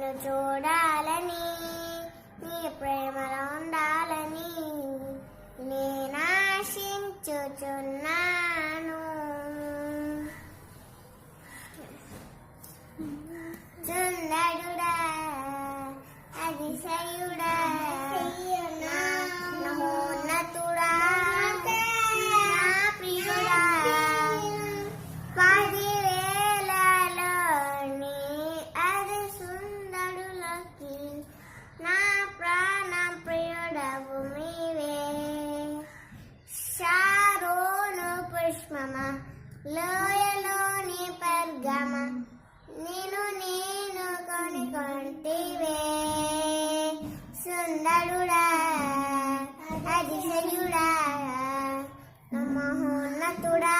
నిన్ను చూడాలని నీ ప్రేమలో ఉండాలని నేను ఆశించుచున్నాను. సుందరుడా అతిశయుడా నమోన్నతుడా నా ప్రియుడా 10,000లోని అతి సుందరులకి నా ప్రాణ ప్రియుడవు నీవే. షారోను పుష్పమా లోయలోని పర్గమ నేను కొనికొంటివే. సుందరుడా అతిశయుడా మహోన్నతుడా